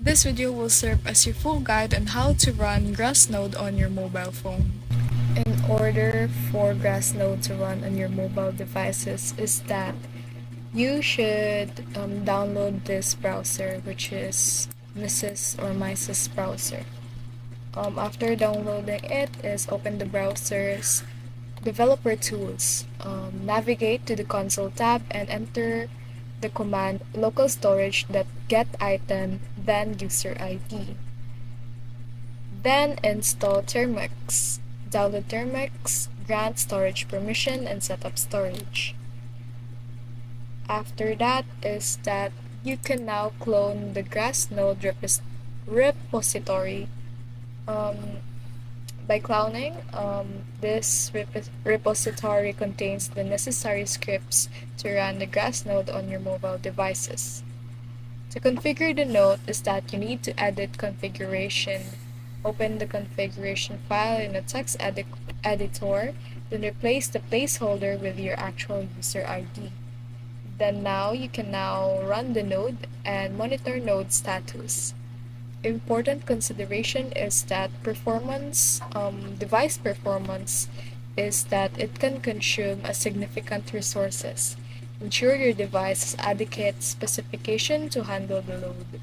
This video will serve as your full guide on how to run Grassnode on your mobile phone. In order for Grassnode to run on your mobile devices is that you should download this browser, which is Mrs. or Mises browser. After downloading it, is open the browser's developer tools. Navigate to the console tab and enter the command local storage get item then user ID. Then install Termux. Download Termux, grant storage permission, and set up storage. After that is that you can now clone the Grassnode repository by cloning. This repository contains the necessary scripts to run the Grassnode on your mobile devices. To configure the node is that you need to edit configuration. Open the configuration file in a text editor, then replace the placeholder with your actual user ID. Then you can run the node and monitor node status. Important consideration is that device performance is that it can consume a significant resources. Ensure your device has adequate specification to handle the load.